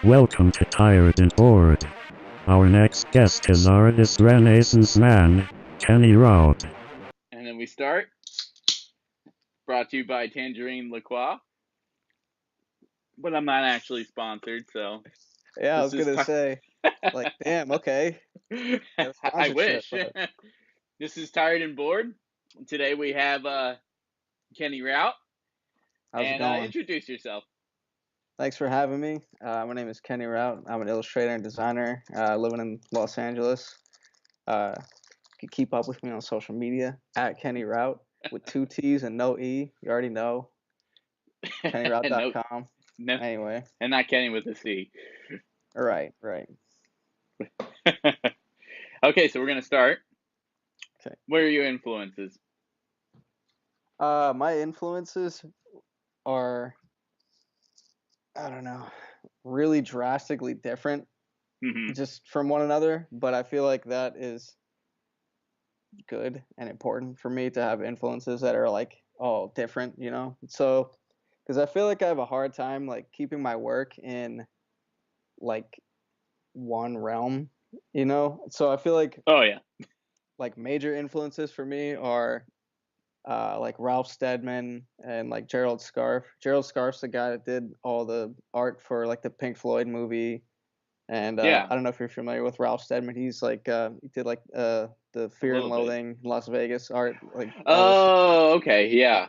Welcome to Tired and Bored. Our next guest is artist Renaissance man, Kenny Routt. And then we start. Brought to you by Tangerine La Croix. But I'm not actually sponsored, so Yeah, I this was is gonna say, like, damn, okay, got a I sponsorship, wish. but This is Tired and Bored. Today we have Kenny Routt. how's it And going? introduce yourself. Thanks for having me. My name is Kenny Routt. I'm an illustrator and designer living in Los Angeles. You can keep up with me on social media at Kenny Routt with two T's and no E. You already know, No, kennyrout.com. no, Anyway, and not Kenny with a C. right. Okay, so we're gonna start. Okay. What are your influences? My influences are, I don't know, really drastically different Hmm. just from one another, but I feel like that is good and important for me to have influences that are like all different, you know? So, because I feel like I have a hard time like keeping my work in like one realm, you know? So I feel Oh yeah. like major influences for me are like Ralph Steadman and like Gerald Scarfe. Gerald Scarfe's the guy that did all the art for like the Pink Floyd movie. And Yeah, I don't know if you're familiar with Ralph Steadman. He's like he did like the a Fear and little bit. Loathing in Las Vegas art, like all this. Oh, okay, yeah.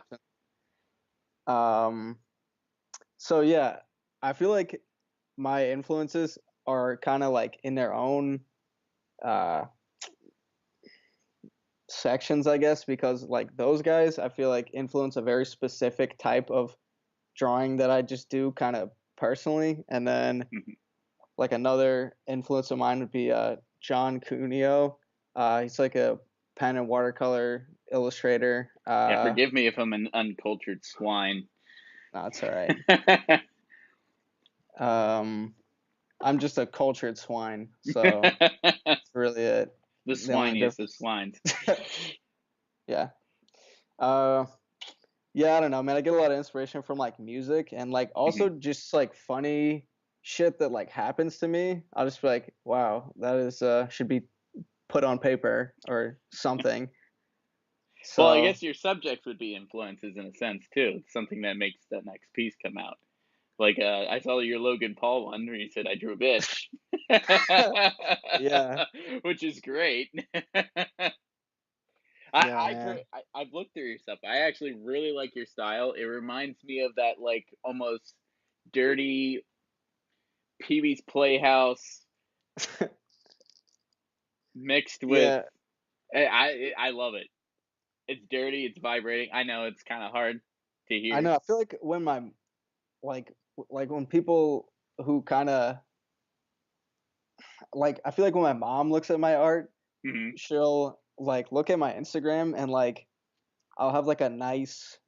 Um, so yeah, I feel like my influences are kind of like in their own uh sections, I guess, because like those guys, I feel like influence a very specific type of drawing that I just do kind of personally, and then Mhm. like another influence of mine would be John Cuneo. He's like a pen and watercolor illustrator. Yeah, forgive me if I'm an uncultured swine. No, it's all right. Um, I'm just a cultured swine, so The that's really it. The only swiniest of difference. swines. Yeah. Uh, yeah, I don't know, man. I get a lot of inspiration from like music and like also Mhm. just like funny shit that like happens to me. I'll just be like, wow, that is should be put on paper or something. Well, I So guess your subjects would be influences in a sense too. It's something that makes that next piece come out. Like I saw your Logan Paul one where you said I drew a bitch, yeah, which is great. yeah, man. I've looked through your stuff. I actually really like your style. It reminds me of that like almost dirty Pee Wee's Playhouse mixed with. Yeah, I love it. It's dirty. It's vibrating. I know it's kind of hard to I hear. know. I feel like when my like when people who kind of like I feel like when my mom looks at my art, Hmm. she'll like look at my Instagram and like I'll have like a nice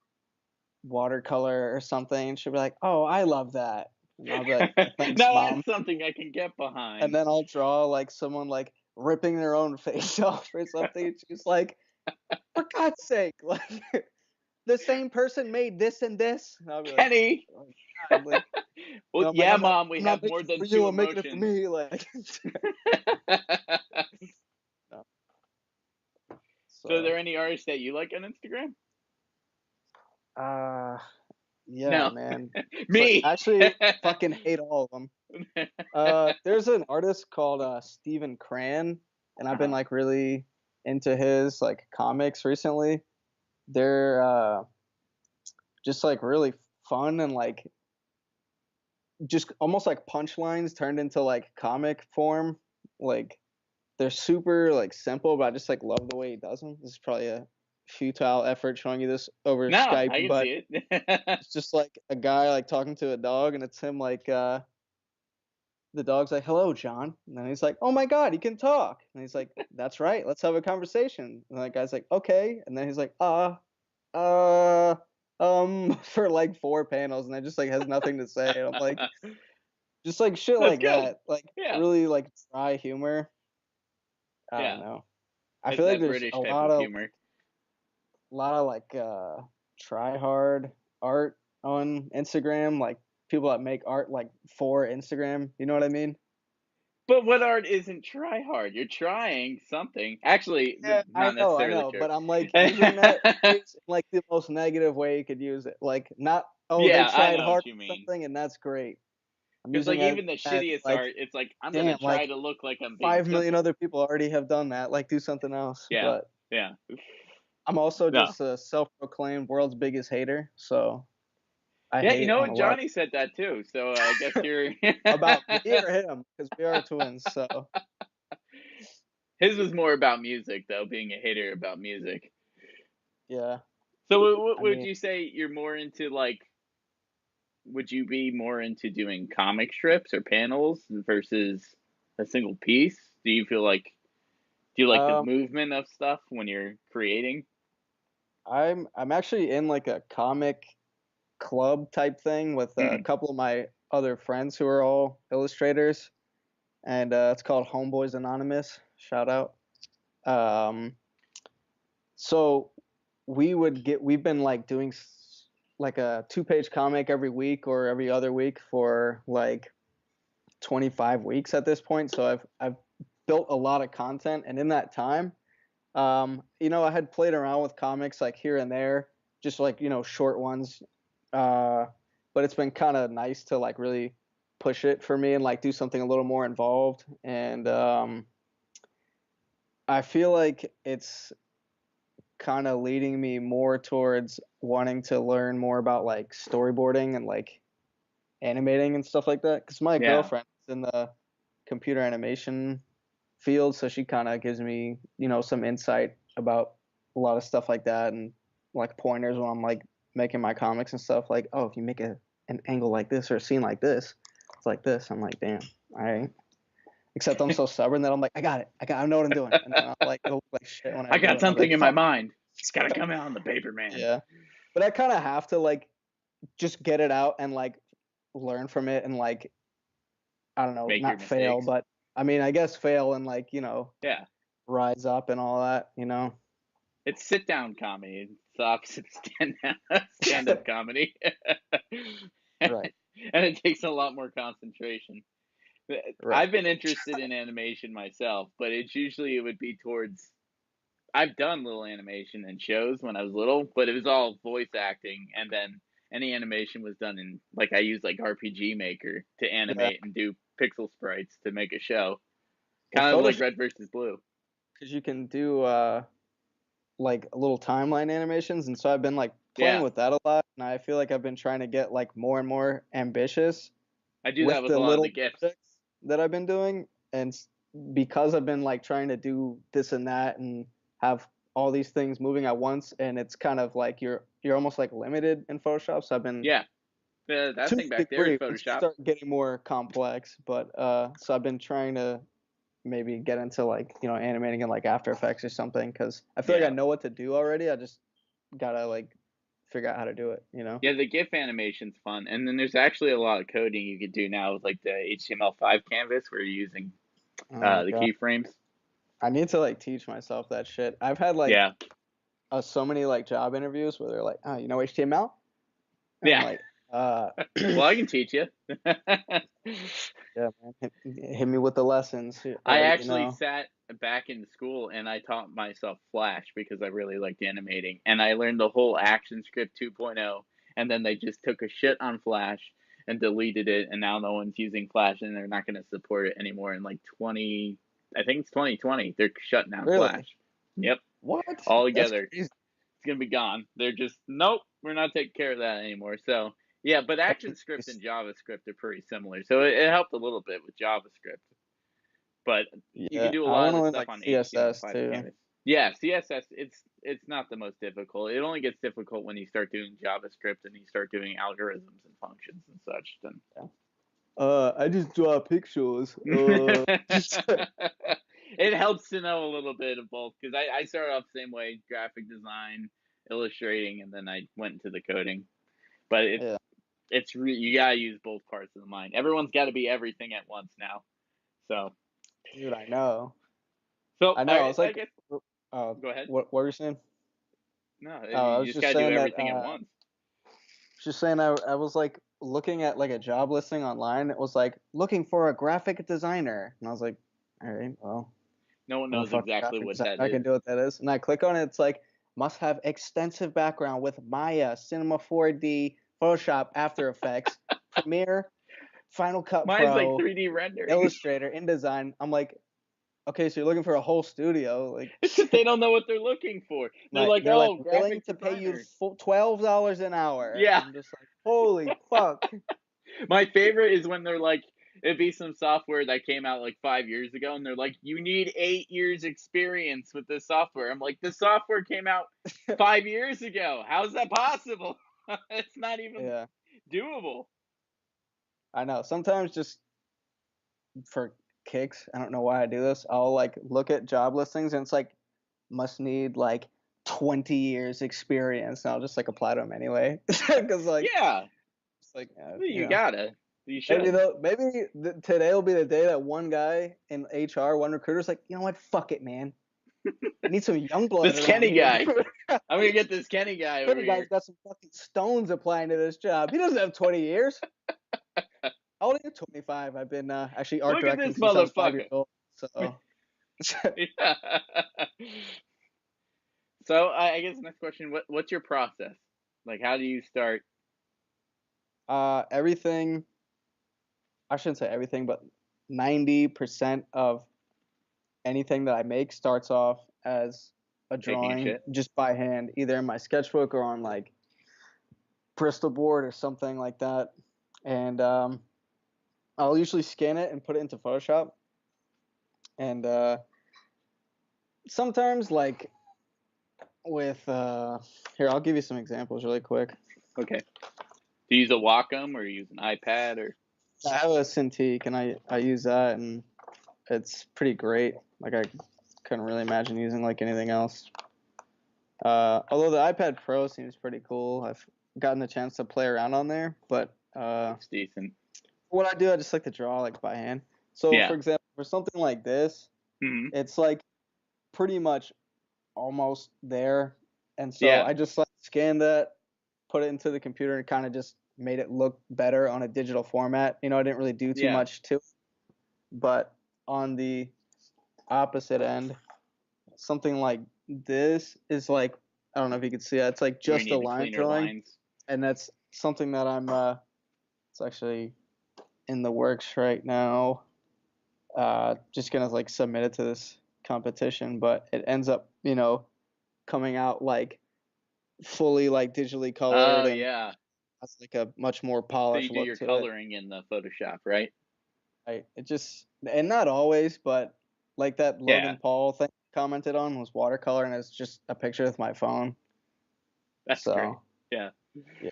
watercolor or something and she'll be like, "Oh, I love that." And I'll be like, "Thanks, Now mom." that's something I can get And behind. then I'll draw like someone like ripping their own face off or something. And she's like, "For God's sake, like the same person made this and this." And I'll be like, Kenny. "Oh God, like Well, I'm like, yeah, Mom, we I'm not have more making it than for two you. I'm making it for emotions. me." Like, no. So, are So, there any artists that you like on Instagram? uh, yeah, No, man. It's like me. actually fucking hate all of them. There's an artist called Stephen Cran, and I've been Uh-huh. like really into his like comics recently. They're just like really fun and like just almost like punchlines turned into like comic form. Like they're super like simple, but I just like love the way he does them. This is probably a futile effort showing you this over No, Skype, I can but see it. it's just like a guy like talking to a dog, and it's him like the dog's like, "Hello, John," and then he's like, "Oh my God, he can talk," and he's like, "That's right, let's have a conversation." And that guy's like, "Okay," and then he's like, uh, for like 4 panels, and I just like has nothing to say, and I'm like, just like shit That's like good. that, like Yeah, really like dry humor. I don't yeah. know. I It's feel like that there's British type of humor. a lot of like try hard art on Instagram, like people that make art like for Instagram. You know what I mean? But what art isn't try hard? You're trying something. Actually, Yeah, not I necessarily know, true. but I'm like using that phrase in like the most negative way you could use it. Like not, oh, they Yeah, I tried know what hard you for mean. something and that's great. I'm Because like using it even the as shittiest like, art, it's like I'm gonna damn, try like to look like I'm being 5 million simple. other people already have done that. Like do something else. Yeah, But yeah. I'm also No. just a self-proclaimed world's biggest hater, so I Yeah, you hate know on what? a lot Johnny said that too. So I guess you're. about me or him because we are twins. So His was more about music, though, being a hater about music. yeah, So what I would mean, you say you're more into? Like, would you be more into doing comic strips or panels versus a single piece? Do you feel like do you like the um, movement of stuff when you're creating? I'm actually in like a comic club type thing with a Mm, couple of my other friends who are all illustrators, and it's called Homeboys Anonymous. Shout out. Um, so we've been like doing like a 2-page comic every week or every other week for like 25 weeks at this point. So I've built a lot of content, and in that time, I had played around with comics like here and there, just like short ones. Uh, but it's been kind of nice to like really push it for me and like do something a little more involved. And I feel like it's kind of leading me more towards wanting to learn more about like storyboarding and like animating and stuff like that. Because my yeah, girlfriend is in the computer animation field, so she kind of gives me, some insight about a lot of stuff like that and like pointers when I'm like making my comics and stuff. Like, oh, if you make an angle like this or a scene like this, it's like this. I'm like, damn, all right. Except I'm so stubborn that I'm like, I got it. I know what I'm doing. And then I'm like, it'll look like shit when I I do it. got And I'm something like, in my fuck. mind. It's gotta come out on the paper, man. Yeah. But I kind of have to like just get it out and like learn from it and like, I don't know, Make your not fail, mistakes. but I mean, I guess fail and like, Yeah, rise up and all that. it's sit down comedy. It's the opposite of stand up comedy, and Right. it takes a lot more concentration. Right. I've been interested in animation myself, but it's usually it would be towards. I've done little animation and shows when I was little, but it was all voice acting, and then any animation was done in like I used like RPG Maker to Yeah. animate and do pixel sprites to make a show, Well, kind of like Photoshop, Red versus Blue. because you can do like little timeline animations, and so I've been like playing Yeah, with that a lot, and I feel like I've been trying to get like more and more ambitious I do that with with the a lot of little the gifts. projects that I've been doing, and because I've been like trying to do this and that and have all these things moving at once, and it's kind of like you're almost like limited in Photoshop. So I've been Yeah, that to thing a back there is degree once you Photoshop. start getting more complex, but so I've been trying to maybe get into like animating in like After Effects or something because I feel like I Yeah, know what to do already. I just gotta like figure out how to do it. yeah, the GIF animation's fun, and then there's actually a lot of coding you could do now with like the HTML5 canvas where you're using Oh the god, keyframes. I need to like teach myself that shit. I've had like Yeah, so many like job interviews where they're like, oh, you know HTML, and I'm yeah. like, uh, Well, I can teach you. yeah, man, hit me with the lessons. I Let me actually know. sat back in school and I taught myself Flash because I really liked animating. And I learned the whole ActionScript 2.0. And then they just took a shit on Flash and deleted it. And now no one's using Flash and they're not going to support it anymore in like 20, I think it's 2020. They're shutting down Flash. Really? Yep. What? All That's together. crazy. It's going to be gone. They're just, nope, we're not taking care of that anymore. So, yeah, but That's ActionScript nice. and JavaScript are pretty similar. So it helped a little bit with JavaScript, but you can Yeah, do a I lot want of to the learn stuff like on CSS HTML5 too. canvas. Yeah, CSS it's not the most difficult. It only gets difficult when you start doing JavaScript and you start doing algorithms and functions and such. Yeah. I just draw pictures. Then it helps to know a little bit of both because I started off the same way, graphic design, illustrating, and then I went into the coding. But Yeah, you gotta use both parts of the mind. Everyone's got to be everything at once now. So dude, I know. so I know. I It's I like, guess go ahead. what were you saying? No, I you was just just gotta do saying that everything at once. just saying I was like looking at like a job listing online. It was like looking for a graphic designer, and I was like, all right, well, No one I'm a knows fucking exactly graphic what designer. that I can is. do what that is, and I click on it. It's like must have extensive background with Maya, Cinema 4D, Photoshop, After Effects, Premiere, Final Cut Mine's like Pro, 3D rendering. Illustrator, InDesign. I'm like, okay, so you're looking for a whole studio, like. It's because they don't know what they're looking for. They're like, They're like oh, willing graphic to pay you designer. $12 an hour. Yeah. I'm just like, holy fuck. My favorite is when they're like, it'd be some software that came out like 5 years ago, and they're like, you need 8 years experience with this software. I'm like, the software came out 5 years ago. How's that possible? It's not even Yeah, doable. I know. Sometimes just for kicks, I don't know why I do this. I'll like look at job listings and it's like must need like 20 years experience, and I'll just like apply to them anyway. Because like Yeah, it's like you gotta. You maybe should. though today will be the day that one guy in HR, one recruiter's like, you know what, fuck it, man. Need some young blood This around Kenny here. guy. I'm gonna get this Kenny guy over Kenny guy's here. got some fucking stones applying to this job. He doesn't have 20 years. How old are you? 25. I've been actually art Look at directing this since I was 5 years motherfucker. old. So So I guess next question: what's your process? Like, how do you start? everything, I shouldn't say everything, but 90% of anything that I make starts off as a Taking a drawing shit? just by hand, either in my sketchbook or on like Bristol board or something like that. And I'll usually scan it and put it into Photoshop. And sometimes like with here, I'll give you some examples really quick. Okay. Do you use a Wacom or you use an iPad or? I have a Cintiq and I use that, and it's pretty great. Like I couldn't really imagine using like anything else. Although the iPad Pro seems pretty cool. I've gotten the chance to play around on there, but It's decent. what I do, I just like to draw like by hand. So Yeah. for example, for something like this, Hmm. it's like pretty much almost there, and so Yeah. I just like scanned that, put it into the computer, and kind of just made it look better on a digital format. You know, I didn't really do too Yeah. much to it. But on the opposite end, something like this is like, I don't know if you can see it. It's like Where you just a need the line cleaner drawing, lines. and that's something that I'm it's actually in the works right now. Just gonna like submit it to this competition, but it ends up, coming out like fully like digitally Oh colored, and yeah. has like a much more So you polished do look your to it. coloring in the Photoshop, right? It just, and not always, but like that Yeah. Logan Paul thing I commented on was watercolor, and it's just a picture with my phone. That's great. So Yeah. yeah,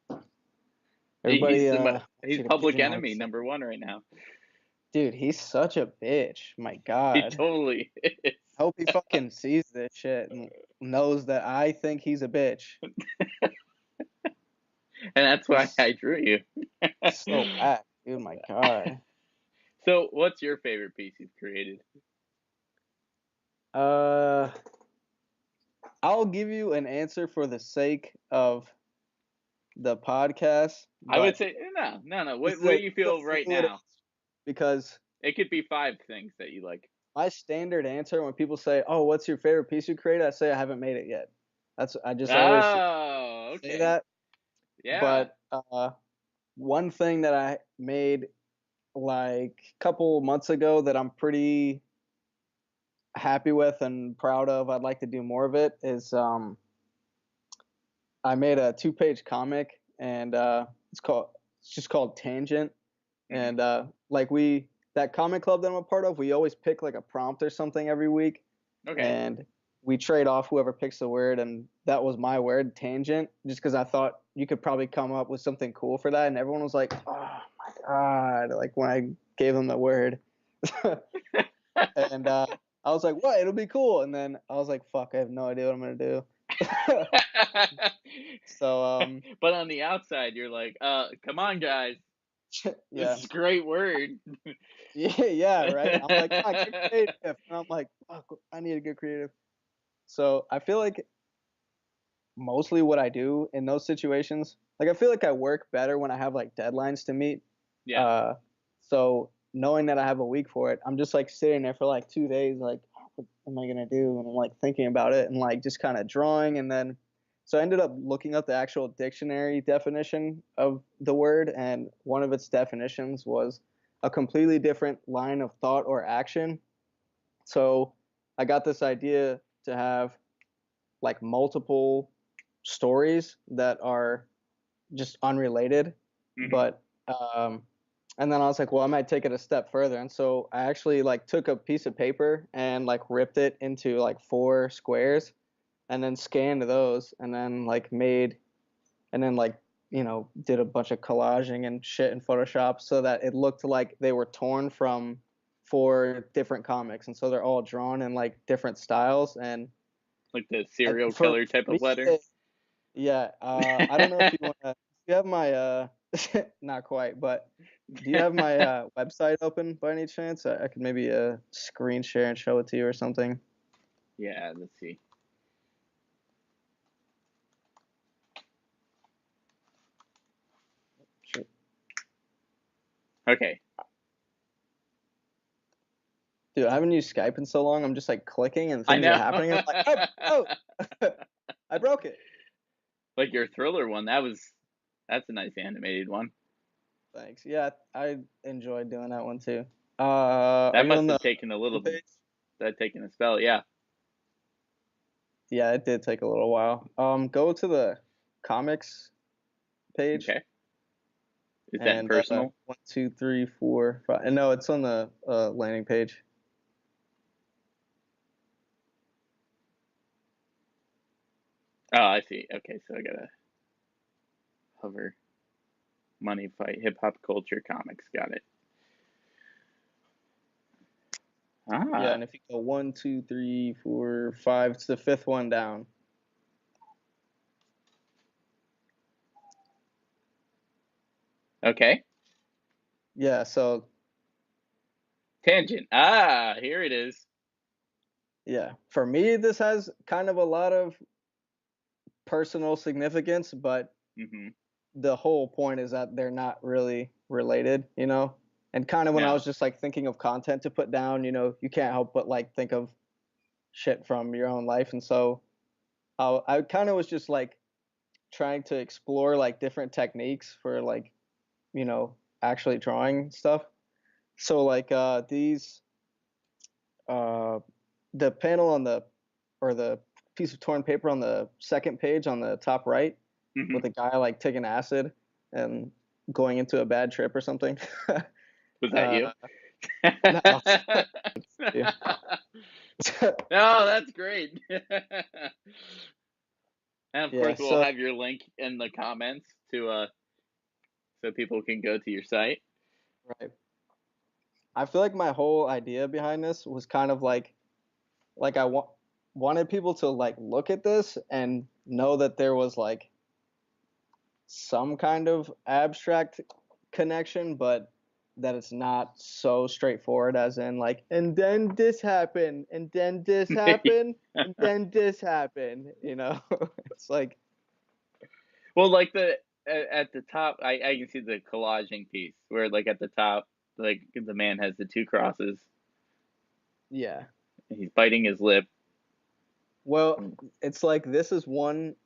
He's everybody wants he's you to public be in enemy like, #1 right now. dude, he's such a bitch. My He God. totally is. I hope he fucking sees this shit and knows that I think he's a bitch. And that's why He's I drew you. so whack, dude. My God. So, what's your favorite piece you've created? Uh, I'll give you an answer for the sake of the podcast, I would but say no. this What is do a, you this is feel a right fluid now? answer because It could be 5 things that you like. my standard answer when people say, "Oh, what's your favorite piece you created?" I say I haven't made it yet. I just always Oh, say okay. that. Yeah. But one thing that I made like a couple months ago that I'm pretty happy with and proud of, I'd like to do more of it, is I made a 2-page comic, and it's just called Tangent. Hmm. And like that comic club that I'm a part of, we always pick like a prompt or something every week, Okay. and we trade off whoever picks the word, and that was my word, tangent, just because I thought you could probably come up with something cool for that, and everyone was like, "Oh my God," like when I gave them the word. And I was like, "What? It'll be cool." And then I was like, "Fuck, I have no idea what I'm gonna do." So But on the outside, you're like, come on, guys. This yeah, is a great word. yeah, right. I'm like, "Ah, get creative," and I'm like, "Fuck, I need to get creative." So I feel like mostly what I do in those situations. Like I feel like I work better when I have like deadlines to meet. Yeah. So knowing that I have a week for it, I'm just like sitting there for like 2 days, like what am I gonna do? And I'm like thinking about it and like just kind of drawing, and then so I ended up looking up the actual dictionary definition of the word, and one of its definitions was a completely different line of thought or action. So I got this idea to have like multiple stories that are just unrelated, Mm-hmm. but and then I was like, well, I might take it a step further, and so I actually like took a piece of paper and like ripped it into like 4 squares, and then scanned those, and then like made, and then like did a bunch of collaging and shit in Photoshop so that it looked like they were torn from 4 different comics, and so they're all drawn in like different styles. And Like the serial for killer type me, of letter. yeah, I don't know if you want to. You have my not quite, but do you have my website open by any chance? I could maybe screen share and show it to you or something. Yeah, let's see. Sure. Okay. Dude, I haven't used Skype in so long. I'm just like clicking and I things are know. happening. I'm like, oh, I broke it. Like your thriller one, that's a nice animated one. Thanks. Yeah, I enjoyed doing that one too. Are That you must on the have taken a little page? that taken a spell, yeah. Yeah, it did take a little while. Go to the comics page Okay. Is that and personal? 1, 2, 3, 4, 5. And no, it's on the landing page. Oh, I see. Okay, so I gotta hover money fight hip hop culture comics. Got it. Yeah, Ah, and if you go 1, 2, 3, 4, 5, it's the fifth one down. okay. Yeah, so Tangent. Ah, here it is. yeah, for me, this has kind of a lot of personal significance, but Mm-hmm. the whole point is that they're not really related, you know? And kind of when I No. was just like thinking of content to put down, you can't help but like think of shit from your own life. And so I kind of was just like trying to explore like different techniques for like, actually drawing stuff. So like these uh the panel on the or the piece of torn paper on the second page on the top right Mm-hmm. with a guy like taking acid and going into a bad trip or something. Was that uh, you? no, yeah. No, that's great. And of Yeah. course, we'll So have your link in the comments to so people can go to your site. right, I feel like my whole idea behind this was kind of like wanted people to like look at this and know that there was like some kind of abstract connection, but that it's not so straightforward as in like, and then this happened, and then this happened, and then this happened, It's like, Well, like at the top, I can see the collaging piece where like at the top, like the man has the two crosses. yeah. He's biting his lip. Well, it's like this is one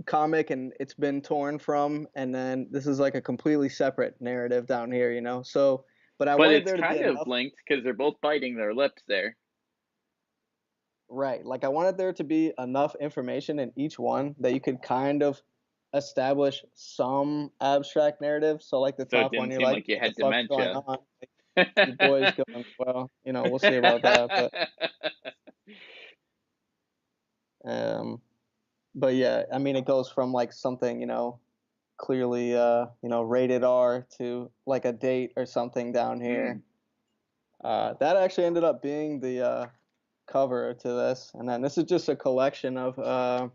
comic and it's been torn from, and then this is like a completely separate narrative down here, So, but I But wanted it's there to be kind of enough. linked because they're both biting their lips there. Right. Like I wanted there to be enough information in each one that you could kind of establish some abstract narrative. So like the So it top one, didn't you're seem like, like you what the had fuck's going dementia. on? Like, your boy's going, well, we'll see about that. Um, but yeah, I mean, it goes from like something, clearly, rated R to like a date or something down here. Mm. That actually ended up being the cover to this, and then this is just a collection of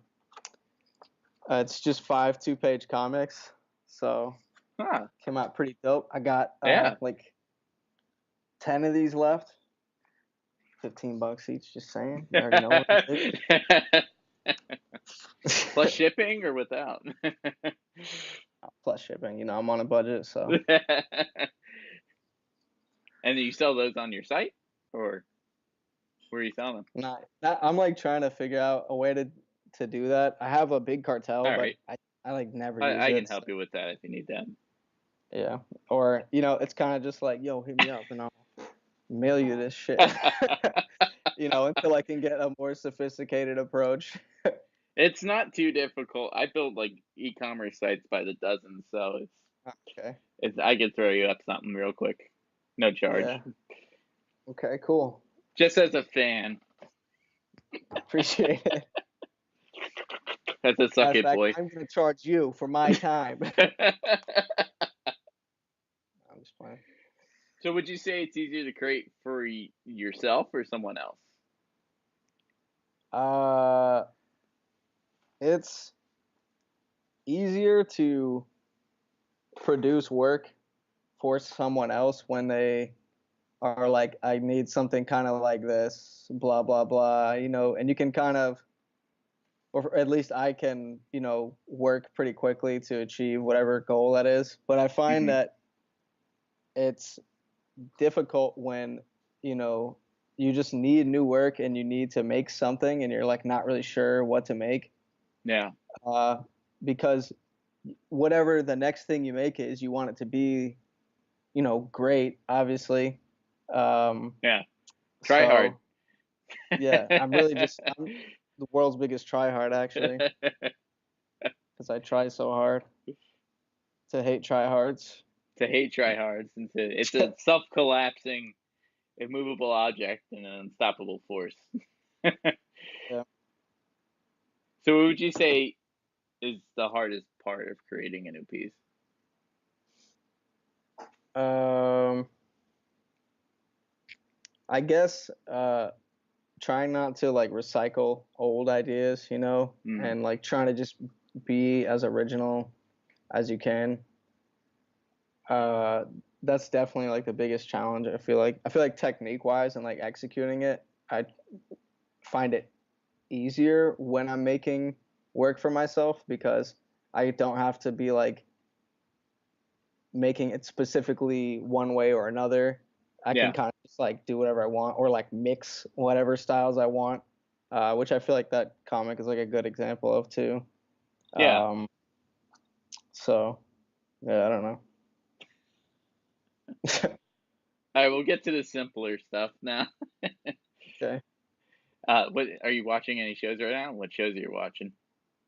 it's just 5 2-page comics, so Huh. came out pretty dope. I got Yeah. like 10 of these left. $15 each. Just saying. You already know what it is. Plus shipping or without? Plus shipping. You know, I'm on a budget, so. And you sell those on your site, or where are you selling them? I'm like trying to figure out a way to do that. I have a big cartel, All but right, I like never use I can it. help you with that if you need that. Yeah. Or, you know, it's kind of just like, yo, hit me up and I'll mail you this shit. You know, until I can get a more sophisticated approach. It's not too difficult. I build like e-commerce sites by the dozen, so Okay. I could throw you up something real quick, no charge. Yeah. Okay, cool. Just as a fan, Appreciate it. as a suck Matter of it fact, boy. I'm going to charge you for my time. I'm just playing. So would you say it's easier to create for yourself or someone else? It's easier to produce work for someone else when they are like, I need something kind of like this, blah, blah, blah, you know, and you can kind of, or at least I can, you know, work pretty quickly to achieve whatever goal that is. But I find that it's difficult when, you know, you just need new work and you need to make something and you're like not really sure what to make. Yeah. Because whatever the next thing you make is, you want it to be, you know, great, obviously. Yeah. Try hard. Yeah, I'm the world's biggest tryhard, actually, because I try so hard to hate tryhards. To hate tryhards, and it's a self-collapsing, immovable object and an unstoppable force. Yeah. So what would you say is the hardest part of creating a new piece? I guess trying not to like recycle old ideas, you know, and like trying to just be as original as you can. That's definitely like the biggest challenge. I feel like technique wise and like executing it, I find it easier when I'm making work for myself because I don't have to be like making it specifically one way or another. I can Yeah. kind of just like do whatever I want or like mix whatever styles I want, which I feel like that comic is like a good example of too. Yeah. So yeah, I don't know. All right, we'll get to the simpler stuff now. Okay. What are you watching any shows right now? What shows are you watching?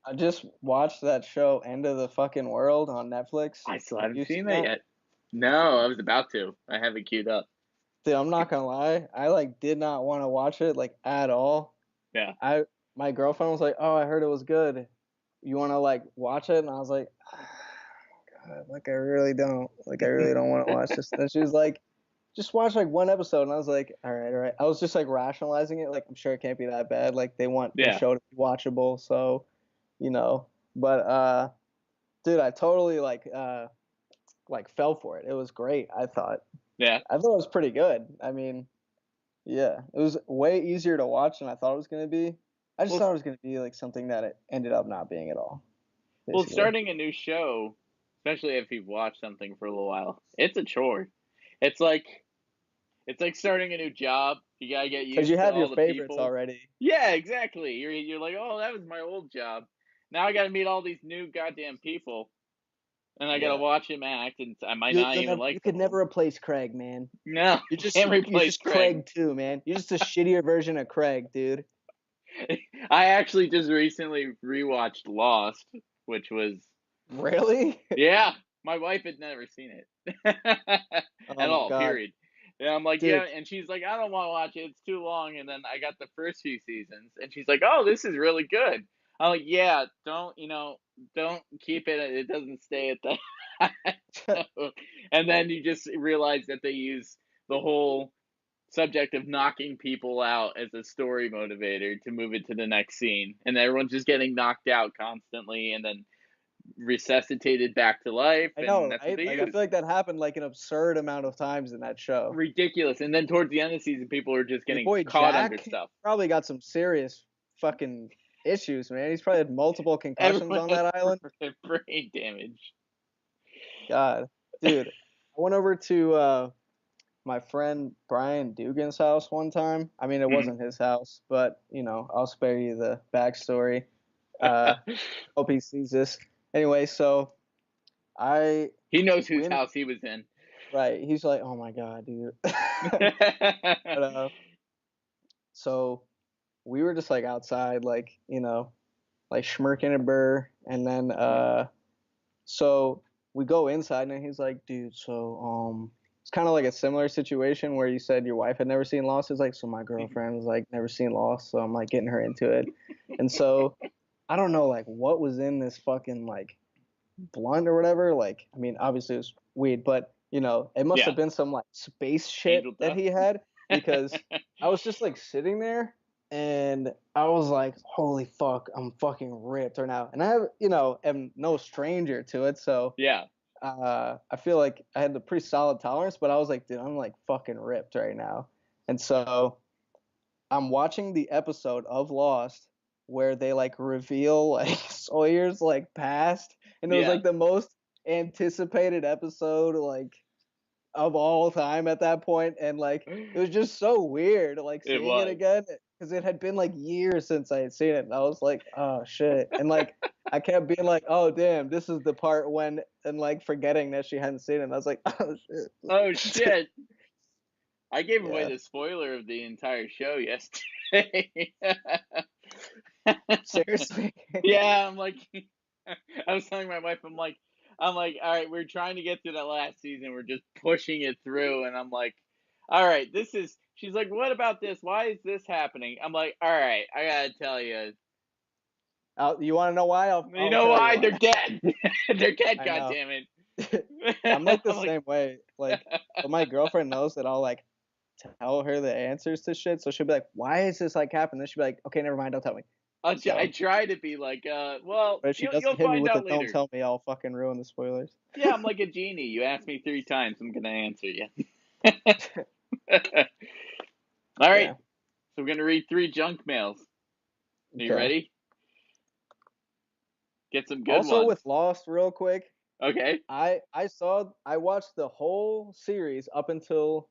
I just watched that show End of the Fucking World on Netflix. I still Have haven't you seen seen that that? yet. No, I was about to. I have it queued up. Dude, I'm not gonna lie. I like did not want to watch it like at all. Yeah. My girlfriend was like, "Oh, I heard it was good. You want to like watch it?" And I was like, God, like I really don't. Like I really don't want to watch this. And she was like, "Just watch like one episode." And I was like, "All right, all right." I was just like rationalizing it. Like I'm sure it can't be that bad. Like they want their Yeah. show to be watchable, so you know. But dude, I totally like fell for it. It was great. Yeah. I thought it was pretty good. I mean, yeah, it was way easier to watch than I thought it was gonna be. I just Well, thought it was gonna be like something that it ended up not being at all. well, Basically, starting a new show, especially if you've watched something for a little while, it's a chore. It's like it's like starting a new job. You gotta get because you used to have your all the favorites people. already. Yeah, exactly. You're like, oh, that was my old job. Now I gotta meet all these new goddamn people, and I gotta Yeah, watch him act, and I might not even you like could them all. never replace Craig, man. No, can't You're replace just Craig. Craig too, man. You're just a shittier version of Craig, dude. I actually just recently rewatched Lost, which was Really? yeah. My wife had never seen it Oh at my all. god, Period. And I'm like, yeah, dude. and she's like, I don't want to watch it. It's too long. And then I got the first few seasons, and she's like, oh, this is really good. I'm like, yeah, don't keep it. It doesn't stay at that. And then you just realize that they use the whole subject of knocking people out as a story motivator to move it to the next scene, and everyone's just getting knocked out constantly, and then resuscitated back to life, I and know, that's what right? they Like I use. feel like that happened like an absurd amount of times in that show. Ridiculous. And then towards the end of the season, people are just Your getting boy caught under Jack stuff. probably got some serious fucking issues, man. He's probably had multiple concussions Everyone on has that island. brain damage. God, dude, I went over to my friend Brian Dugan's house one time. I mean, it Mhm. wasn't his house, but I'll spare you the backstory. Uh, hope he sees this. Anyway, so I He knows whose went house he was in. right. He's like, oh my god, dude. But so we were just like outside, like like schmirking a burr, and then so we go inside, and he's like, dude, so it's kind of like a similar situation where you said your wife had never seen Lost. It's like, so my girlfriend's like never seen Lost, so I'm like getting her into it, and so I don't know like what was in this fucking like blunt or whatever. Like, I mean, obviously it was weed, but it must Yeah, have been some like space shit angel that dust. he had because I was just like sitting there and I was like, holy fuck, I'm fucking ripped right now. And I have, am no stranger to it, so Yeah. I feel like I had a pretty solid tolerance, but I was like, dude, I'm like fucking ripped right now. And so I'm watching the episode of Lost where they like reveal like Sawyer's like past, and it was Yeah. like the most anticipated episode like of all time at that point, and like it was just so weird like It seeing it was. again because it had been like years since I had seen it, and I was like, oh shit, and like I kept being like, oh damn, this is the part when, and like forgetting that she hadn't seen it, and I was like, oh Oh shit. shit! I gave away Yeah, the spoiler of the entire show yesterday. seriously. Yeah, I'm like, I was telling my wife, I'm like, all right, we're trying to get to that last season. We're just pushing it through, and I'm like, all right, this is. She's like, what about this? Why is this happening? I'm like, all right, I gotta tell you. You want to know why? You I'll know tell you why? why. They're dead. They're dead. I God know. damn it. I'm like the I'm like, same way. Like, but my girlfriend knows that I'll like tell her the answers to shit, so she'll be like, "Why is this like happening?" Then she'll be like, "Okay, never mind, don't tell me." I So, try to be like, well, but if she you'll doesn't hit me find with the out "don't later. tell me," I'll fucking ruin the spoilers. Yeah, I'm like a genie. You ask me 3 times, I'm gonna answer you. All right, Yeah. so we're gonna read 3 junk mails. Are you Okay. ready? Get some good Also ones. with Lost, real quick, Okay. I watched the whole series up until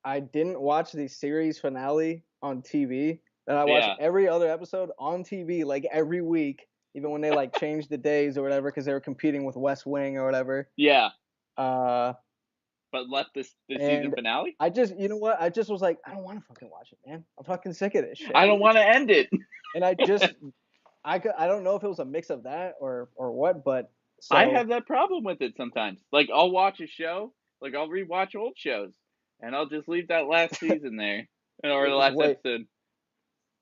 I didn't watch the series finale on TV. And I watched Yeah. every other episode on TV like every week, even when they like changed the days or whatever because they were competing with West Wing or whatever. Yeah. Uh, But left the season and finale. I just, you know what? I just was like, I don't want to fucking watch it, man. I'm fucking sick of this I shit. don't want to end it. And I don't know if it was a mix of that or what, but I so have that problem with it sometimes. Like I'll watch a show, like I'll rewatch old shows, and I'll just leave that last season there or you the just last wait. episode.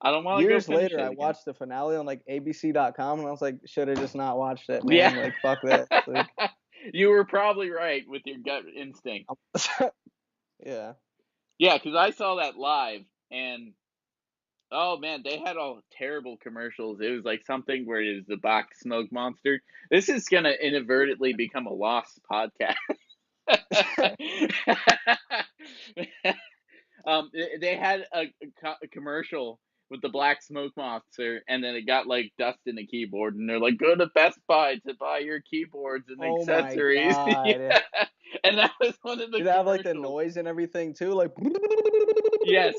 I don't want to go Years finish later, it I again. watched the finale on like ABC.com, and I was like, should have just not watched it, Yeah. man. Like, fuck this. Like, You were probably right with your gut instinct. yeah. Yeah, because I saw that live, and oh man, they had all terrible commercials. It was like something where it was the box smoke monster. This is gonna inadvertently become a lost podcast. They had a commercial with the black smoke monster, and then it got like dust in the keyboard, and they're like, "Go to Best Buy to buy your keyboards and Oh my accessories." Yeah, god. and that was one of the Did it have like the commercials. noise and everything too? Like, Yes,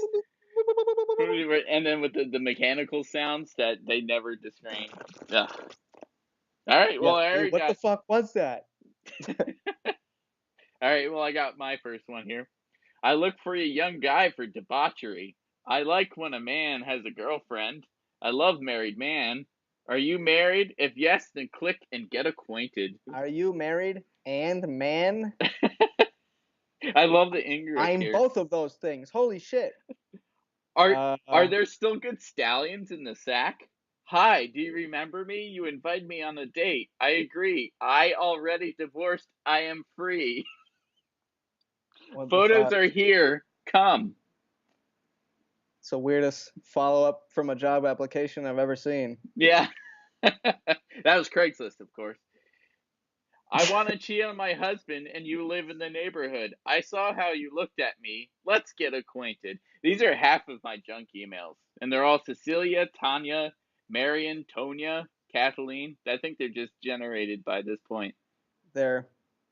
and then with the mechanical sounds that they never disclaimed. Yeah. All right. yeah. Well, I Hey, already what the got. fuck was that? All right. Well, I got my first one here. I look for a young guy for debauchery. I like when a man has a girlfriend. I love married man. Are you married? If yes, then click and get acquainted. Are you married and man? I love the English I'm here. both of those things. Holy shit. Are Uh, are there still good stallions in the sack? Hi, do you remember me? You invited me on a date. I agree. I already divorced. I am free. what the Photos fuck? are here. Come. It's the weirdest follow up from a job application I've ever seen. Yeah. That was Craigslist, of course. I want to cheat on my husband and you live in the neighborhood. I saw how you looked at me. Let's get acquainted. These are half of my junk emails. And they're all Cecilia, Tanya, Marion, Tonya, Kathleen. I think they're just generated by this point. They're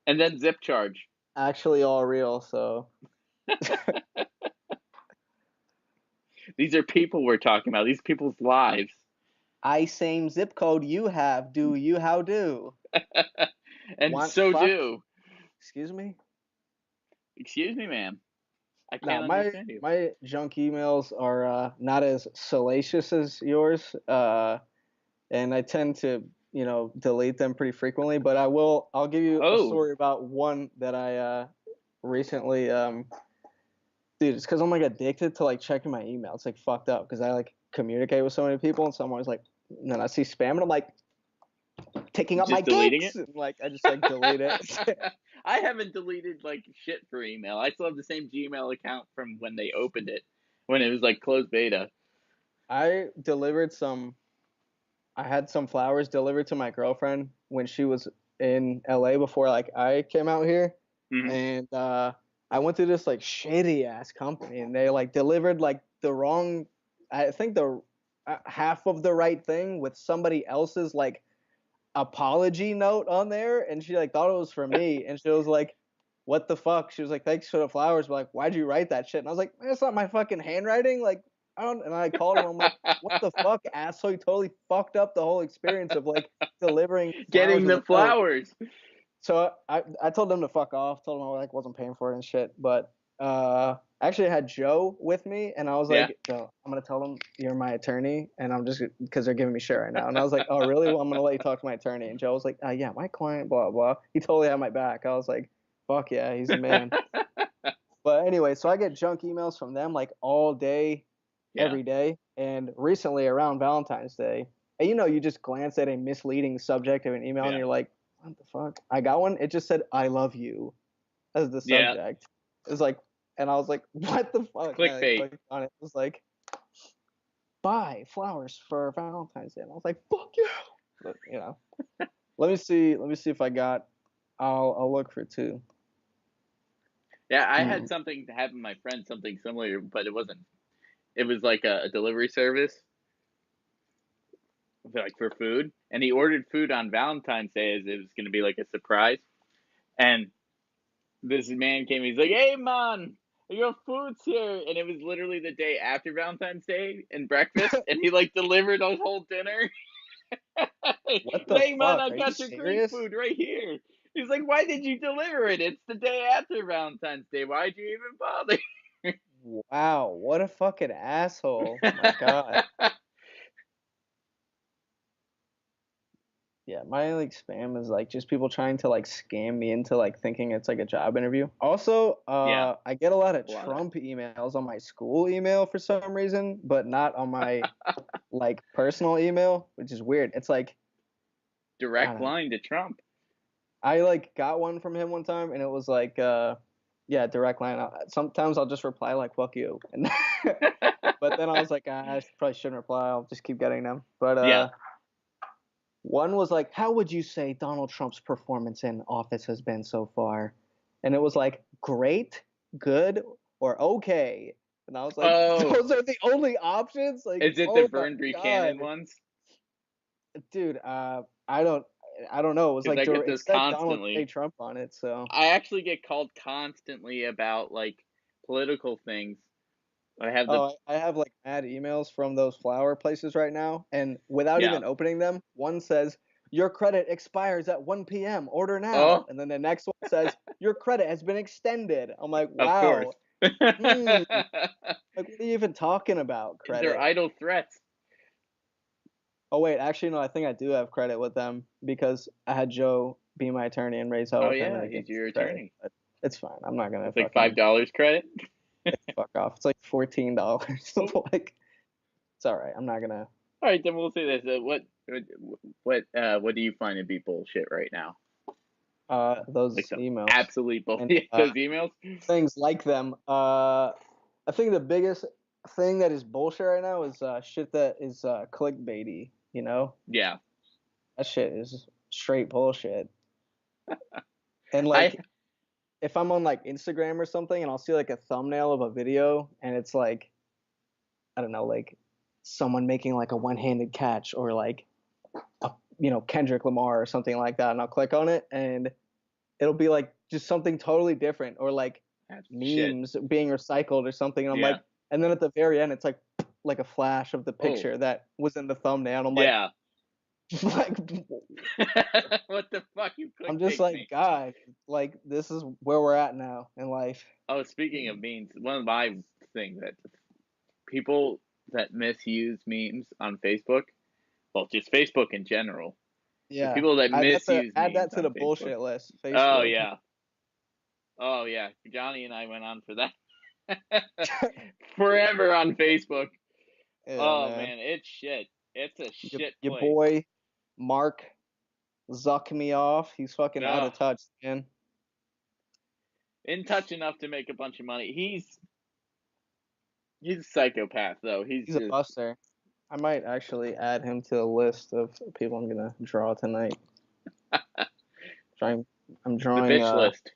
And then Zip Charge. actually all real, so These are people we're talking about. These people's lives. I same zip code you have. Do you how do? And Want so fuck? do. Excuse me? Excuse me, ma'am. I No, can't understand you. my junk emails are not as salacious as yours, and I tend to delete them pretty frequently. But I'll give you a Oh, story about one that I recently dude. It's because I'm like addicted to like checking my email. It's like fucked up because I like communicate with so many people, and so I'm always like, and then I see spam, and I'm like taking up my just deleting gigs. it? And, like I just like delete it. I haven't deleted like shit for email. I still have the same Gmail account from when they opened it, when it was like closed beta. I delivered some. I had some flowers delivered to my girlfriend when she was in LA before like I came out here, Hmm. and I went to this like shitty ass company, and they like delivered like the wrong. I think the half of the right thing with somebody else's like apology note on there, and she like thought it was for me, and she was like, "What the fuck?" She was like, "Thanks for the flowers," but like, "Why'd you write that shit?" And I was like, "That's not my fucking handwriting." Like, I don't. And I called him. I'm like, "What the fuck, asshole? You totally fucked up the whole experience of like delivering flowers Getting with the a note." flowers. So I told them to fuck off. Told them I like wasn't paying for it and shit. But actually I had Joe with me, and I was Yeah. like, Joe, I'm gonna tell them you're my attorney, and I'm just because they're giving me shit right now. And I was like, oh really? Well, I'm gonna let you talk to my attorney. And Joe was like, yeah, my client, blah blah. He totally had my back. I was like, fuck yeah, he's the man. But anyway, so I get junk emails from them like all day, Yeah. every day, and recently around Valentine's Day, and you just glance at a misleading subject of an email, and Yeah. you're like, what the fuck? I got one. It just said "I love you" as the Yeah. subject. It was like, and I was like, what the fuck? And I like, Clickbait. clicked on it. It was like, buy flowers for Valentine's Day. And I was like, fuck you. But, let me see. Let me see if I got. I'll look for two. Yeah, I Hmm. had something happen to my friend, something similar, but it wasn't. It was like a delivery service, like for food, and he ordered food on Valentine's Day as it was going to be like a surprise. And this man came. He's like, "Hey, man, your food's here," and it was literally the day after Valentine's Day and breakfast, and he like delivered a whole dinner. He's What the like, "Man, fuck? I Are you got your Greek serious? food right here." He's like, "Why did you deliver it? It's the day after Valentine's Day. Why'd you even bother?" Wow, what a fucking asshole. My God. Yeah, my like spam is like just people trying to like scam me into like thinking it's like a job interview. Also, Yeah, I get a lot of a lot of Trump emails on my school email for some reason, but not on my like personal email, which is weird. It's like I direct don't know. line to Trump. I like got one from him one time, and it was like yeah, direct line. Sometimes I'll just reply like "fuck you," and but then I was like, I probably shouldn't reply. I'll just keep getting them. But Yeah. one was like, how would you say Donald Trump's performance in office has been so far? And it was like, great, good, or okay. And I was like, Oh, those are the only options? Like, is it the oh my Vern Buchanan God. ones? Dude, I don't I don't know. It was Because like I get it those said Donald J. constantly. Trump on it, so I actually get called constantly about like political things. I have the oh, I have like mad emails from those flower places right now, and without yeah. even opening them, one says, your credit expires at 1 p.m. Order now. Oh, And then the next one says, your credit has been extended. I'm like, of course. wow. Hmm. Like, what are you even talking about, They're credit? idle threats. Oh, wait, actually, no, I think I do have credit with them because I had Joe be my attorney and raise hell Oh with him, and yeah, it gives he's me your credit. attorney. But it's fine. I'm not going to It's like $5 credit. fuck off. It's like $14. Oh. Like, it's all right. I'm not going to. All right, then we'll say this. What do you find to be bullshit right now? Like Those some emails absolute and bullshit. Those emails. things like them. I think the biggest thing that is bullshit right now is shit that is clickbaity. Yeah, That shit is straight bullshit. And I like, if I'm on like Instagram or something, and I'll see like a thumbnail of a video, and it's like, I don't know, like someone making like a one-handed catch or like a, Kendrick Lamar or something like that, and I'll click on it and it'll be like just something totally different, or like That's shit. memes being recycled or something, and I'm Yeah. like, and then at the very end it's like a flash of the Oh. picture that was in the thumbnail, and I'm Yeah. like What the fuck? You I'm just clickbait like, me. God, like this is where we're at now in life. Oh, speaking of memes, one of my things that people that misuse memes on Facebook, well, just Facebook in general, the Yeah, people that that's misuse add that memes to on the Facebook. bullshit list. Oh Facebook. yeah. Oh yeah. Johnny and I went on for that forever on Facebook. Yeah, Oh man. man, it's shit. It's a shit Your place. boy Mark zucked me off. He's fucking out Ugh. of touch, man. In touch enough to make a bunch of money. He's a psychopath though. He's He's a just buster. I might actually add him to a list of people I'm gonna draw tonight. I'm the drawing. bitch list.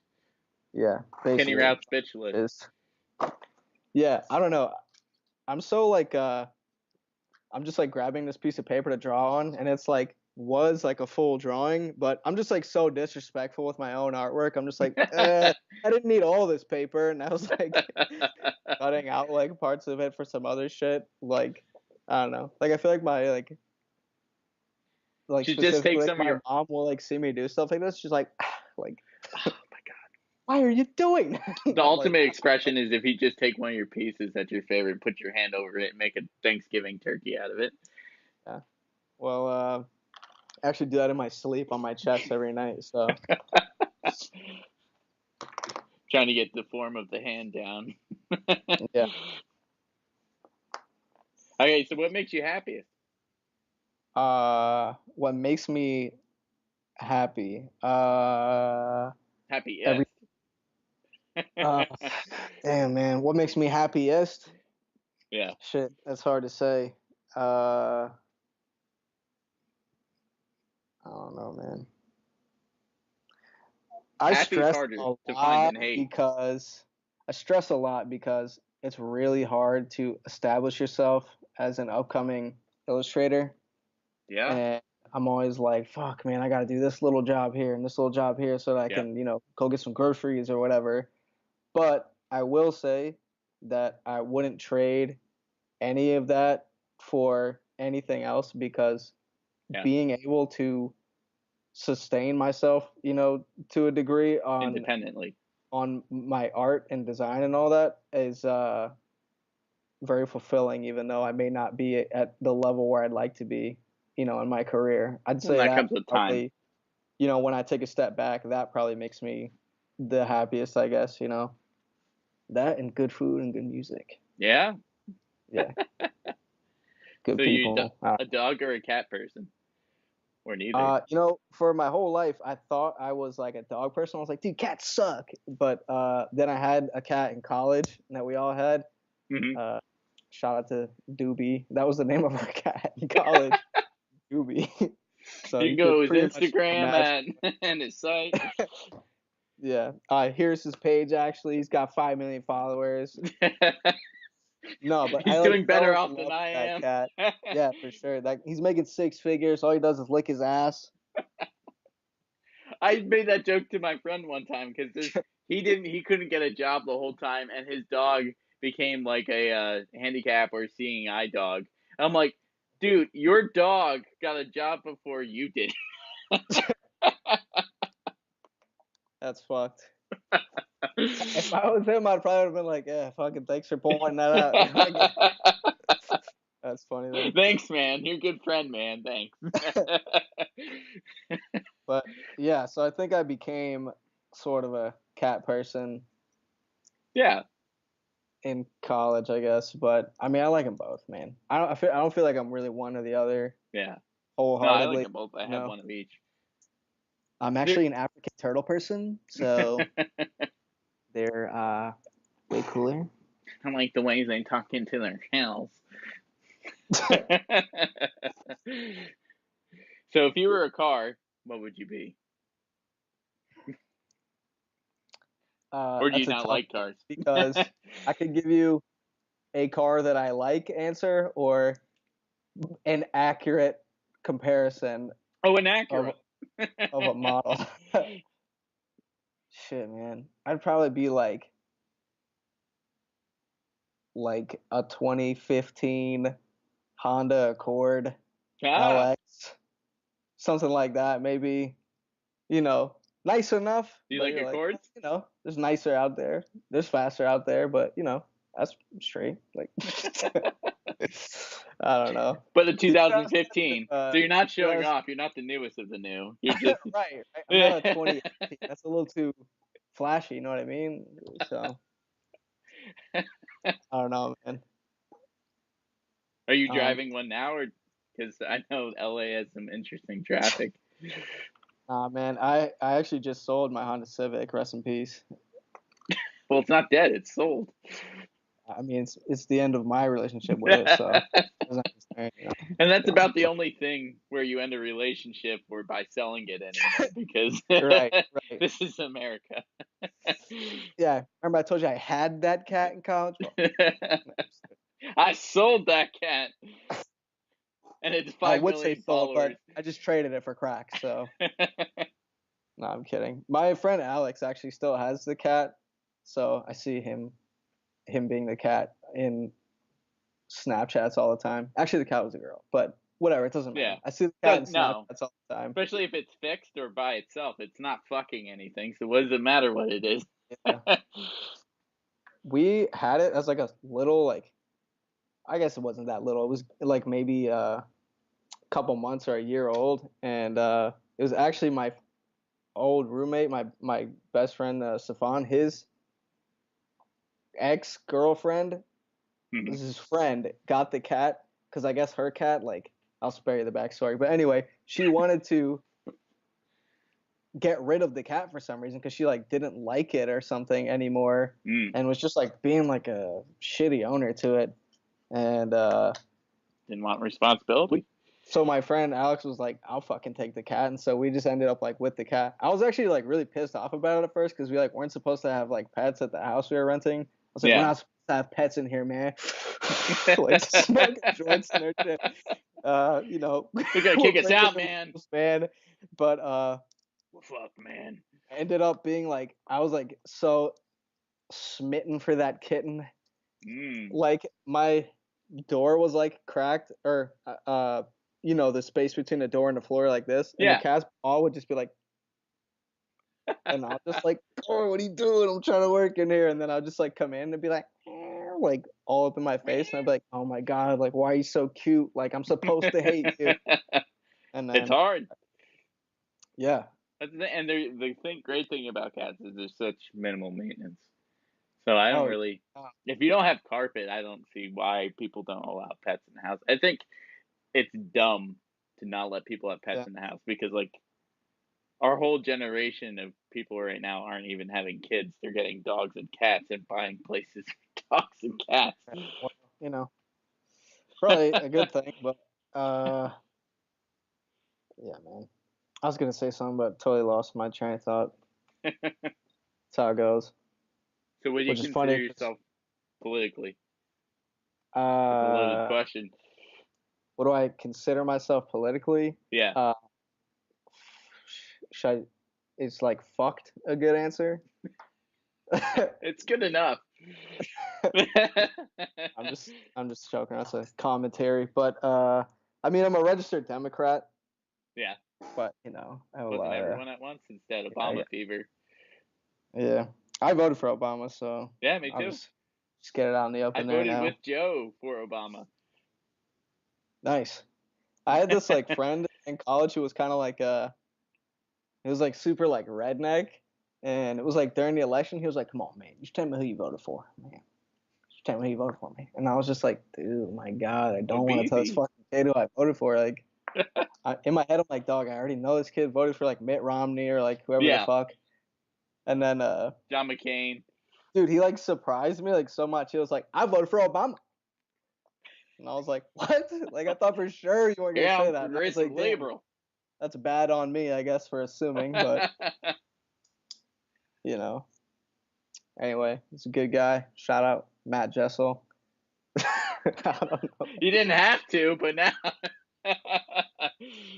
Yeah, Kenny basically. Rout's bitch list. Yeah, I don't know. I'm so like I'm just like grabbing this piece of paper to draw on, and it's like was like a full drawing, but I'm just like so disrespectful with my own artwork. I'm just like, I didn't need all this paper, and I was like cutting out like parts of it for some other shit. Like, I don't know. Like I feel like my like Should just take specifically like, some of my your. mom will like see me do stuff like this. She's like, like, Oh my god. why are you doing? The I'm like, ultimate expression is if you just take one of your pieces that's your favorite, put your hand over it, and make a Thanksgiving turkey out of it. yeah. Well, I actually do that in my sleep on my chest every night. So Trying to get the form of the hand down. yeah. Okay, so what makes you happiest? What makes me happy? Happiest. Every uh, damn man, what makes me happiest? Yeah. Shit, that's hard to say. I don't know, man. I Happy's stress harder a to find lot than hate. because I stress a lot because it's really hard to establish yourself as an upcoming illustrator. Yeah. And I'm always like, fuck, man, I got to do this little job here and this little job here so that I Yeah. can, go get some groceries or whatever. But I will say that I wouldn't trade any of that for anything else because Yeah. being able to sustain myself, to a degree Independently. on my art and design and all that is very fulfilling, even though I may not be at the level where I'd like to be, in my career. I'd And say that that comes with time. probably, when I take a step back, that probably makes me the happiest, I guess, that and good food and good music. Yeah. Yeah. Good So you people. a dog or a cat person? Or neither? For my whole life, I thought I was like a dog person. I was like, dude, cats suck. But then I had a cat in college that we all had. Mm-hmm. Shout out to Doobie. That was the name of our cat in college. Doobie. So You you can go could to his pretty much Instagram imagine. and his site. Yeah. Here's his page. Actually, he's got 5 million followers. No, but I He's like doing fell better in off than love I with that am. cat. Yeah, for sure. Like he's making 6 figures. All he does is lick his ass. I made that joke to my friend one time because he couldn't get a job the whole time, and his dog became like a handicap or seeing eye dog. I'm like, dude, your dog got a job before you did. That's fucked. If I was him, I'd probably have been like, yeah, fucking thanks for pointing that out. That's funny though. Thanks, man. You're a good friend, man. Thanks. But yeah, so I think I became sort of a cat person Yeah. in college, I guess. But I mean, I like them both, man. I don't feel like I'm really one or the other Yeah. No, I like wholeheartedly. them both. I have one of each. I'm actually an African turtle person, so they're way cooler. I like the ways they talk into their shells. So if you were a car, what would you be? Or do you That's a not tough like one cars? because I could give you a car that I like answer, or an accurate comparison Oh, inaccurate. of a model. Shit, man. I'd probably be like a 2015 Honda Accord Ah, LX, something like that. Maybe, you know, nice enough, do you but like you're like, Accords? there's nicer out there, there's faster out there, but that's straight. Like, I don't know. But the The 2015. So you're not showing 2000 off. You're not the newest of the new. You're just. right. I'm not a 2018. That's a little too flashy. You know what I mean? So I don't know, man. Are you Um, driving one now, or because I know LA has some interesting traffic? man, I actually just sold my Honda Civic. Rest in peace. Well, it's not dead. It's sold. I mean, it's the end of my relationship with it, so it doesn't understand, And that's you know. about the only thing where you end a relationship or by selling it anymore, because Right, right. this is America. Yeah, remember I told you I had that cat in college? Well, I sold that cat, and it's I 5 would say million sold, followers. but I just traded it for crack. So no, I'm kidding. My friend Alex actually still has the cat, so I see him being the cat in Snapchats all the time. Actually, the cat was a girl, but whatever, it doesn't matter. Yeah. I see the cat Does in no. Snapchats all the time. Especially if it's fixed or by itself. It's not fucking anything, so what does it matter what it is? Yeah. We had it as like a little, like, I guess it wasn't that little. It was like maybe a couple months or a year old, and it was actually my old roommate, my best friend Stefan, his ex girlfriend, Mhm. his friend got the cat because I guess her cat, like, I'll spare you the backstory, but anyway, she wanted to get rid of the cat for some reason because she like didn't like it or something anymore, Mm. and was just like being like a shitty owner to it, and Didn't want responsibility. so my friend Alex was like, I'll fucking take the cat. And so we just ended up like with the cat. I was actually like really pissed off about it at first because we like weren't supposed to have like pets at the house we were renting. I was like, we're Yeah. not supposed to have pets in here, man. Like smoking joints and their shit. They're gonna kick us out, man. man. But Fuck, man. ended up being like I was like so smitten for that kitten. Mm. Like my door was like cracked or the space between the door and the floor like this, and the Yeah. cat's paw would just be like, and I'll just like, oh, what are you doing? I'm trying to work in here, and then I'll just like come in and be like all up in my face, and I'd be like, oh my god, like why are you so cute? Like I'm supposed to hate you, and It's then hard. yeah, And great thing about cats is there's such minimal maintenance. So I don't oh really. yeah, If you don't have carpet, I don't see why people don't allow pets in the house. I think it's dumb to not let people have pets yeah, in the house because, like, our whole generation of people right now aren't even having kids. They're getting dogs and cats and buying places for dogs and cats. yeah. Well, you know, probably a good thing, but uh, yeah, man. I was gonna say something, but totally lost my train of thought. That's how it goes. So, what do you Which is consider funny 'cause, yourself politically? That's a loaded uh, question. what do I consider myself politically? Yeah, Uh, should I, is like fucked a good answer? it's good enough. I'm just joking. That's a commentary, but I mean, I'm a registered Democrat, Yeah, but I'll wasn't everyone at once instead yeah, Obama fever. yeah. I voted for Obama, so Yeah, me I'll too. just get it out in the I open there voted now. with Joe for Obama. Nice. I had this like friend in college who was kind of like he was like super like redneck, and it was like during the election he was like, "Come on, man, just tell me who you voted for, man. Just tell me who you voted for, man." And I was just like, "Dude, my God, I Well, don't want to tell this easy. fucking kid who I voted for." Like, in my head, I'm like, "Dog, I already know this kid voted for like Mitt Romney or like whoever the Yeah, fuck." And then John McCain. dude, he like surprised me like so much. He was like, "I voted for Obama." And I was like, "What?" Like I thought for sure you weren't gonna Yeah, say I'm that. And I was progressive like, "Damn, liberal. that's bad on me, I guess, for assuming." But you know. Anyway, he's a good guy. Shout out Matt Jessel. I don't know. You didn't have to, but now.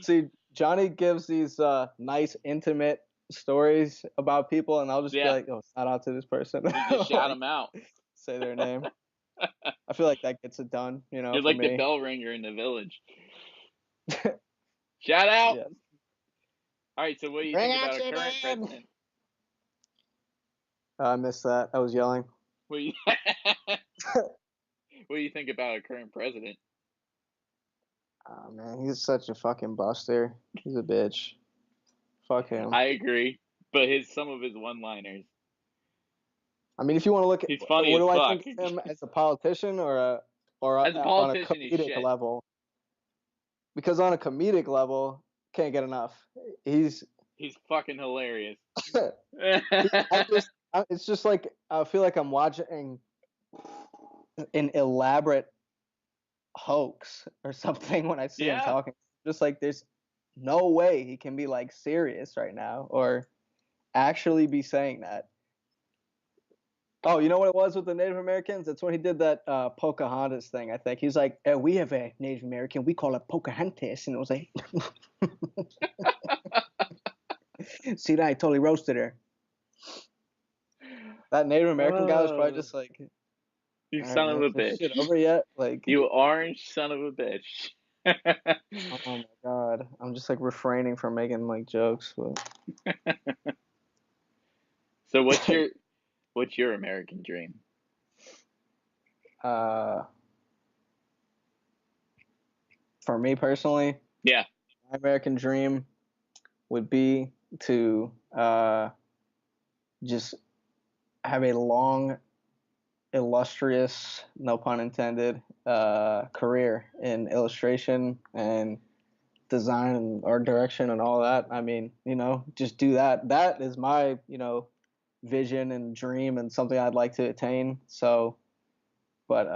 See, Johnny gives these nice, intimate stories about people, and I'll just be Yeah, like, "Oh, shout out to this person." you just shout Like, them out. say their name. I feel like that gets it done, You're for like the me. bell ringer in the village. Shout out. Yeah. All right, so what do you Bring think out about a your current name. president? I missed that. I was yelling. What do you, what do you think about a current president? Oh man, he's such a fucking buster. He's a bitch. Fuck him. I agree, but some of his one-liners. I mean, if you want to look at He's funny what as do I fuck. think of him as a politician As a on a politician, he's comedic shit. level, because on a comedic level, can't get enough. He's He's fucking hilarious. it's just like I feel like I'm watching an elaborate hoax or something when I see him Yeah. talking. Just like there's no way he can be like serious right now or actually be saying that. Oh, you know what it was with the Native Americans? That's when he did that Pocahontas thing, I think. He's like, we have a Native American, we call it Pocahontas. And it was like, see that? I totally roasted her. That Native American guy was probably just like, You all son right, of man, a is this bitch. shit over yet? Like, You orange son of a bitch. oh my God. I'm just like refraining from making like jokes. But So what's your American dream? For me personally, Yeah. my American dream would be to just have a long, illustrious, no pun intended, career in illustration and design and art direction and all that. I mean, just do that. That is my, vision and dream and something I'd like to attain. So, but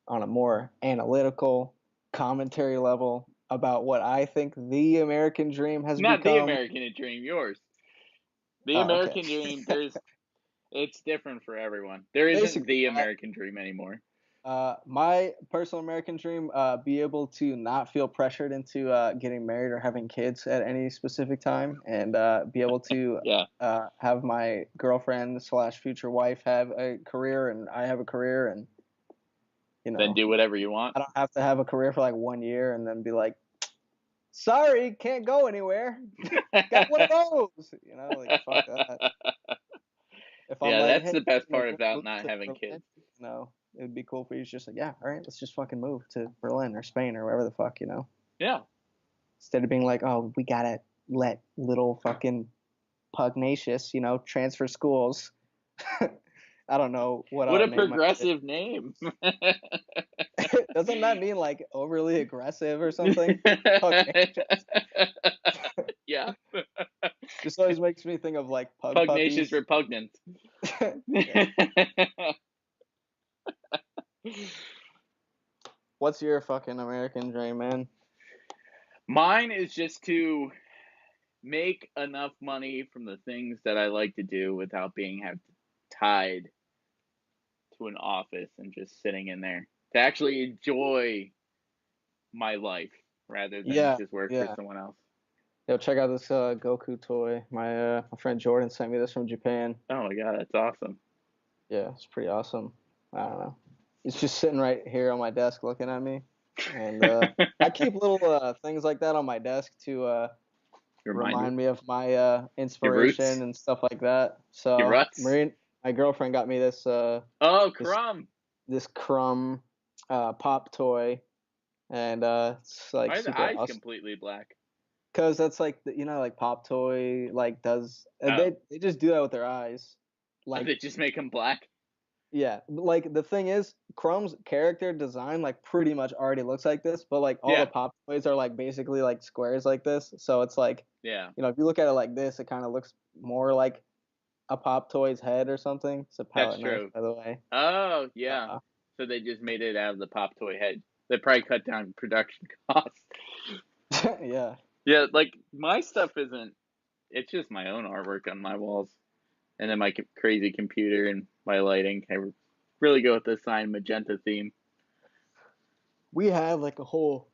on a more analytical commentary level about what I think the American dream has Not the become. American dream, yours. The Oh, okay. American dream, it's different for everyone. There isn't Basically, the American dream anymore. my personal American dream, be able to not feel pressured into getting married or having kids at any specific time, and be able to Yeah. have my girlfriend slash future wife have a career, and I have a career, and Then do whatever you want. I don't have to have a career for like 1 year and then be like, sorry, can't go anywhere. Got one of those. Like fuck that. If I'm Yeah, like, that's hey, the best you part wanna about move not to having Berlin? kids. It would be cool for you to just like, yeah, all right, let's just fucking move to Berlin or Spain or wherever the fuck, Yeah. Instead of being like, oh, we gotta let little fucking pugnacious, transfer schools. I don't know what What I'll a name my kid. progressive name. Doesn't that mean like overly aggressive or something? Pugnacious. Yeah. Just always makes me think of like pug Pugnacious puppies. repugnant. Yeah. What's your fucking American dream, man? Mine is just to make enough money from the things that I like to do without being tied to an office and just sitting in there. To actually enjoy my life rather than Yeah, just work for yeah. someone else. Yo, check out this Goku toy. My friend Jordan sent me this from Japan. Oh my god, that's awesome. Yeah, it's pretty awesome. I don't know. It's just sitting right here on my desk looking at me. And I keep little things like that on my desk to remind me of my your inspiration roots, and stuff like that. your So ruts. my girlfriend got me this Oh, crumb. this crumb pop toy, and it's like Why are the super eyes awesome. completely black? Cause that's like like Pop Toy like does Oh. they just do that with their eyes, like They just make them black? yeah. Like the thing is, Chrome's character design like pretty much already looks like this, but like all Yeah. the Pop Toys are like basically like squares like this, so it's like Yeah. if you look at it like this, it kind of looks more like a Pop Toy's head or something. It's a That's palette knife, true. by the way. Oh, yeah. So they just made it out of the Pop Toy head. They probably cut down production costs. Yeah. Yeah, like my stuff isn't. It's just my own artwork on my walls, and then my crazy computer and my lighting. really go with the sign magenta theme. We have like a whole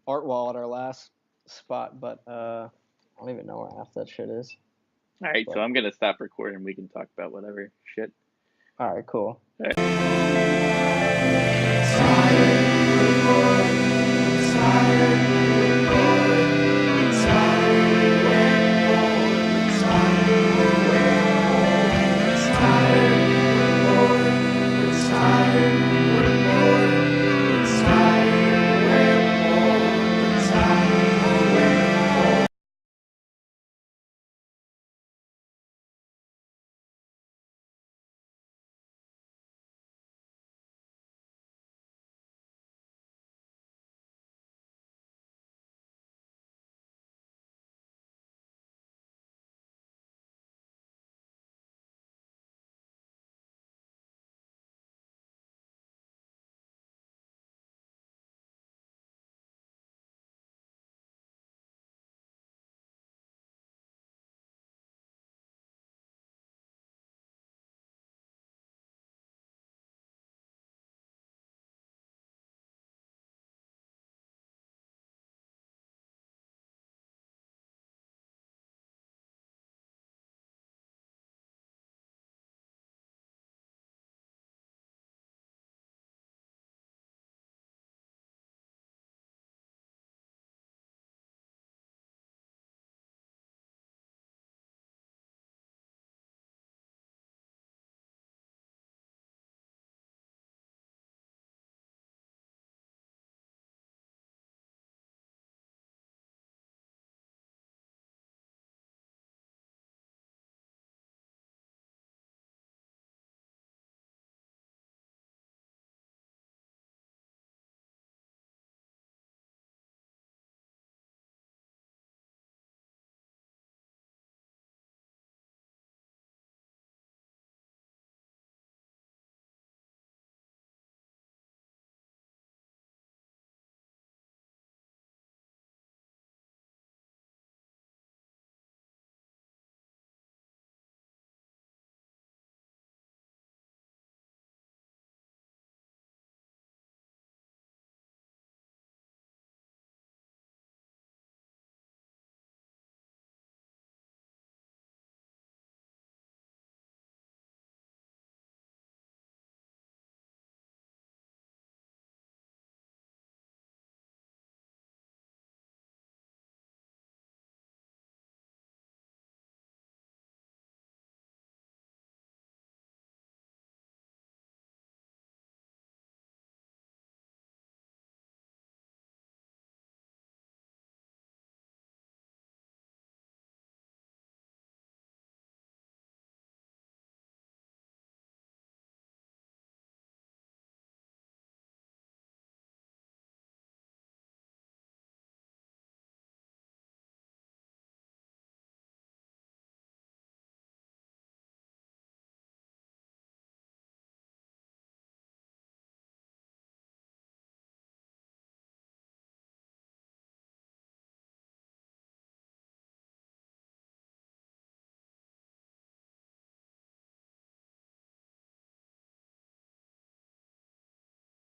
art wall at our last spot, but I don't even know where half that shit is. All right, But- so I'm gonna stop recording. We can talk about whatever shit. All right, cool. All right.